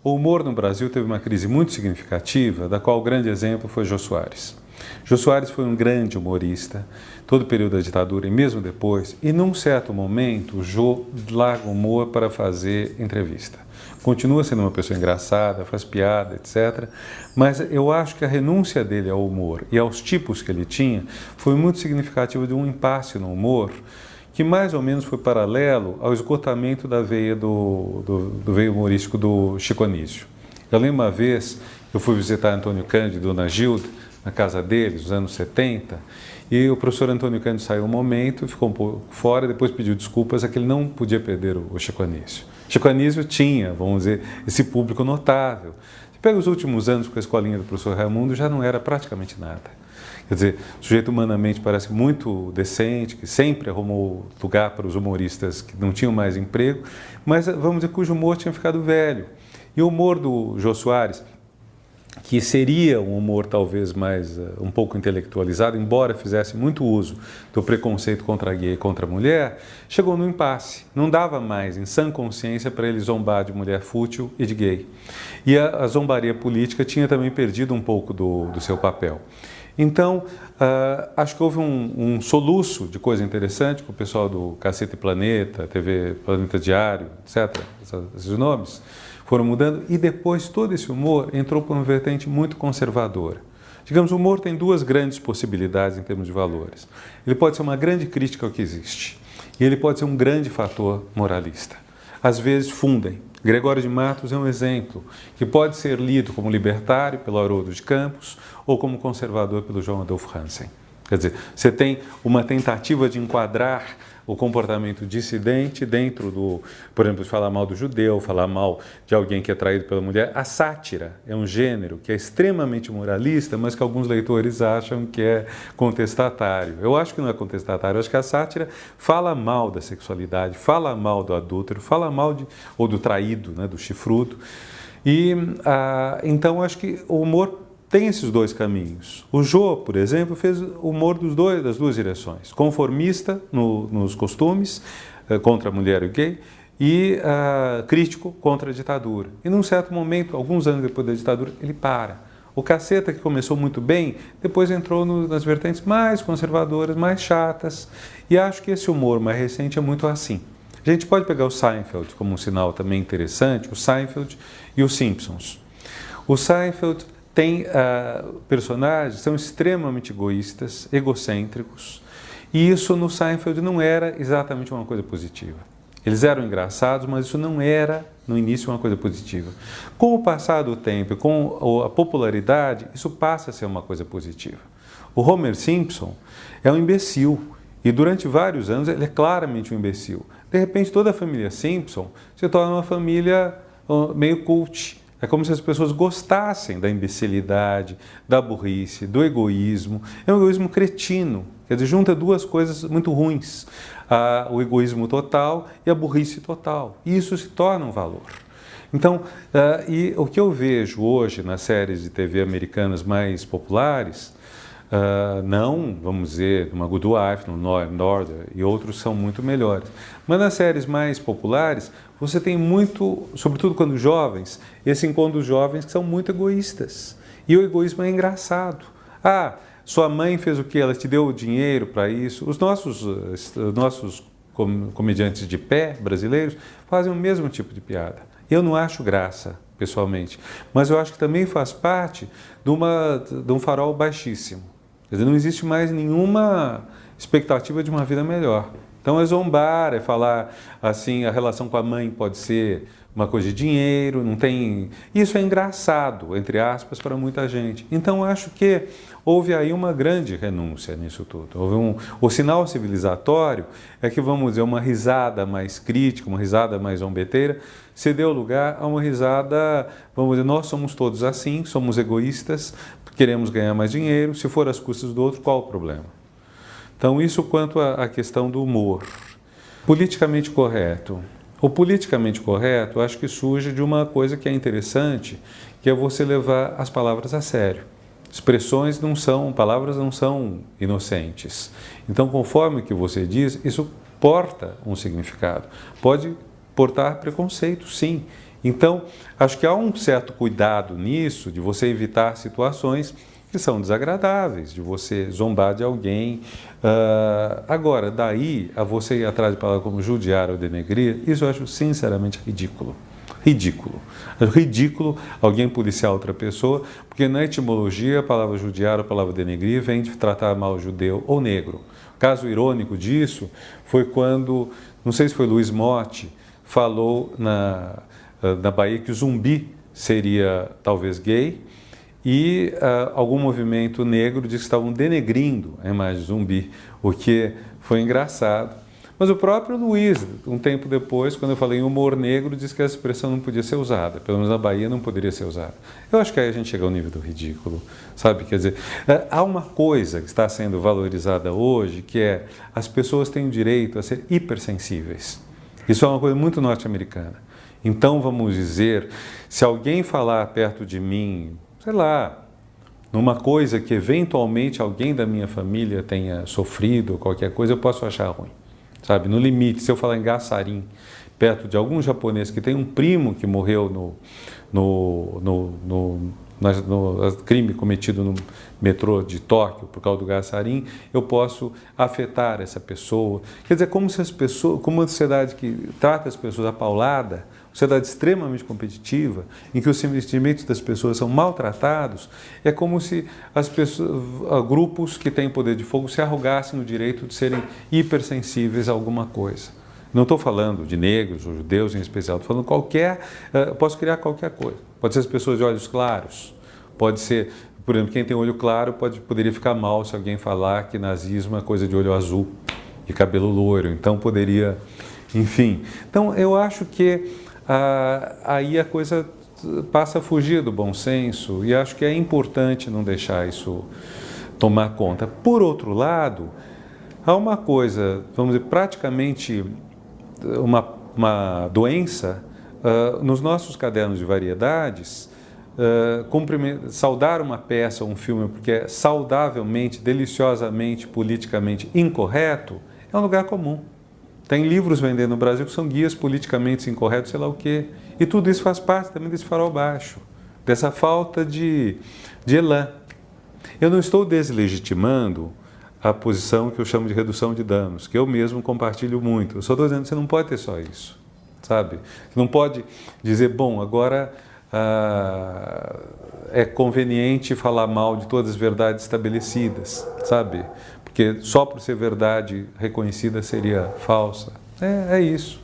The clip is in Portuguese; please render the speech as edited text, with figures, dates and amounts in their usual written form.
O humor no Brasil teve uma crise muito significativa, da qual o grande exemplo foi Jô Soares. Jô Soares foi um grande humorista, todo o período da ditadura e mesmo depois, e num certo momento o Jô larga o humor para fazer entrevista. Continua sendo uma pessoa engraçada, faz piada, etc. Mas eu acho que a renúncia dele ao humor e aos tipos que ele tinha foi muito significativa de um impasse no humor, que mais ou menos foi paralelo ao esgotamento da veia do veio humorístico do Chico Anísio. Eu lembro uma vez, eu fui visitar Antônio Cândido e Dona Gilda, na casa deles, nos anos 70, e o professor Antônio Cândido saiu um momento, ficou um pouco fora, depois pediu desculpas, é que ele não podia perder o Chico Anísio. Chico Anísio tinha, vamos dizer, esse público notável. Você pega os últimos anos com a escolinha do professor Raimundo, já não era praticamente nada. Quer dizer, o sujeito humanamente parece muito decente, que sempre arrumou lugar para os humoristas que não tinham mais emprego, mas vamos dizer cujo humor tinha ficado velho. E o humor do Jô Soares, que seria um humor talvez mais um pouco intelectualizado, embora fizesse muito uso do preconceito contra a gay e contra a mulher, chegou no impasse. Não dava mais, em sã consciência, para ele zombar de mulher fútil e de gay. E a zombaria política tinha também perdido um pouco do seu papel. Então, acho que houve um soluço de coisa interessante com o pessoal do Cacete Planeta, TV Planeta Diário, etc., esses nomes, foram mudando, e depois todo esse humor entrou por uma vertente muito conservadora. Digamos, o humor tem duas grandes possibilidades em termos de valores. Ele pode ser uma grande crítica ao que existe, e ele pode ser um grande fator moralista. Às vezes fundem. Gregório de Matos é um exemplo, que pode ser lido como libertário pelo Haroldo de Campos ou como conservador pelo João Adolfo Hansen. Quer dizer, você tem uma tentativa de enquadrar o comportamento dissidente dentro do, por exemplo, de falar mal do judeu, falar mal de alguém que é traído pela mulher. A sátira é um gênero que é extremamente moralista, mas que alguns leitores acham que é contestatário. Eu acho que não é contestatário, eu acho que a sátira fala mal da sexualidade, fala mal do adúltero, fala mal ou do traído, né, do chifrudo. E então acho que o humor tem esses dois caminhos. O Jô, por exemplo, fez humor das duas direções. Conformista nos costumes, contra a mulher e o gay, e crítico contra a ditadura. E num certo momento, alguns anos depois da ditadura, ele para. O Caceta, que começou muito bem, depois entrou nas vertentes mais conservadoras, mais chatas. E acho que esse humor mais recente é muito assim. A gente pode pegar o Seinfeld como um sinal também interessante, o Seinfeld e os Simpsons. O Seinfeld tem personagens que são extremamente egoístas, egocêntricos, e isso no Seinfeld não era exatamente uma coisa positiva. Eles eram engraçados, mas isso não era, no início, uma coisa positiva. Com o passar do tempo e com a popularidade, isso passa a ser uma coisa positiva. O Homer Simpson é um imbecil, e durante vários anos ele é claramente um imbecil. De repente, toda a família Simpson se torna uma família meio cult. É como se as pessoas gostassem da imbecilidade, da burrice, do egoísmo. É um egoísmo cretino, quer dizer, junta duas coisas muito ruins, o egoísmo total e a burrice total. E isso se torna um valor. Então, e o que eu vejo hoje nas séries de TV americanas mais populares, não, vamos dizer, uma Good Wife, no Law and Order, e outros são muito melhores. Mas nas séries mais populares, você tem muito, sobretudo quando jovens, esse encontro dos jovens que são muito egoístas. E o egoísmo é engraçado. Sua mãe fez o quê? Ela te deu o dinheiro para isso. Os nossos comediantes de pé brasileiros fazem o mesmo tipo de piada. Eu não acho graça, pessoalmente, mas eu acho que também faz parte de um farol baixíssimo. Quer dizer, não existe mais nenhuma expectativa de uma vida melhor. Então é zombar, é falar assim, a relação com a mãe pode ser uma coisa de dinheiro, não tem... Isso é engraçado, entre aspas, para muita gente. Então acho que houve aí uma grande renúncia nisso tudo. O sinal civilizatório é que, vamos dizer, uma risada mais crítica, uma risada mais zombeteira, se deu lugar a uma risada, vamos dizer, nós somos todos assim, somos egoístas, queremos ganhar mais dinheiro, se for às custas do outro, qual o problema? Então, isso quanto à questão do humor. Politicamente correto. O politicamente correto, acho que surge de uma coisa que é interessante, que é você levar as palavras a sério. Palavras não são inocentes. Então, conforme o que você diz, isso porta um significado. Pode portar preconceito, sim. Então, acho que há um certo cuidado nisso, de você evitar situações que são desagradáveis, de você zombar de alguém. Agora, daí a você ir atrás de palavras como judiar ou denegrir, isso eu acho sinceramente ridículo. Ridículo. É ridículo alguém policiar outra pessoa, porque na etimologia a palavra judiar ou a palavra denegrir vem de tratar mal judeu ou negro. O caso irônico disso foi quando, não sei se foi Luiz Motti, falou na Bahia que o zumbi seria talvez gay, e algum movimento negro disse que estavam denegrindo a imagem de zumbi, o que foi engraçado. Mas o próprio Luiz, um tempo depois, quando eu falei em humor negro, disse que essa expressão não podia ser usada, pelo menos na Bahia não poderia ser usada. Eu acho que aí a gente chega ao nível do ridículo, sabe? Quer dizer, há uma coisa que está sendo valorizada hoje, que é as pessoas têm o direito a ser hipersensíveis. Isso é uma coisa muito norte-americana. Então, vamos dizer, se alguém falar perto de mim, sei lá, numa coisa que eventualmente alguém da minha família tenha sofrido ou qualquer coisa, eu posso achar ruim. Sabe, no limite, se eu falar em Gassarim, perto de algum japonês que tem um primo que morreu no crime cometido no metrô de Tóquio por causa do Gassarim, eu posso afetar essa pessoa. Quer dizer, como uma sociedade que trata as pessoas a paulada, uma sociedade extremamente competitiva, em que os sentimentos das pessoas são maltratados, é como se grupos que têm poder de fogo se arrogassem o direito de serem hipersensíveis a alguma coisa. Não estou falando de negros ou judeus em especial, estou falando posso criar qualquer coisa. Pode ser as pessoas de olhos claros, pode ser, por exemplo, quem tem olho claro poderia ficar mal se alguém falar que nazismo é coisa de olho azul e cabelo loiro, então poderia, enfim. Então eu acho que aí a coisa passa a fugir do bom senso e acho que é importante não deixar isso tomar conta. Por outro lado, há uma coisa, vamos dizer, praticamente uma doença nos nossos cadernos de variedades. Saudar uma peça ou um filme porque é saudavelmente, deliciosamente, politicamente incorreto é um lugar comum. Tem livros vendendo no Brasil que são guias politicamente incorretos, sei lá o quê. E tudo isso faz parte também desse farol baixo, dessa falta de elan. Eu não estou deslegitimando a posição que eu chamo de redução de danos, que eu mesmo compartilho muito. Eu só estou dizendo que você não pode ter só isso, sabe? Você não pode dizer, bom, agora é conveniente falar mal de todas as verdades estabelecidas, sabe? Porque só por ser verdade reconhecida seria falsa. É isso.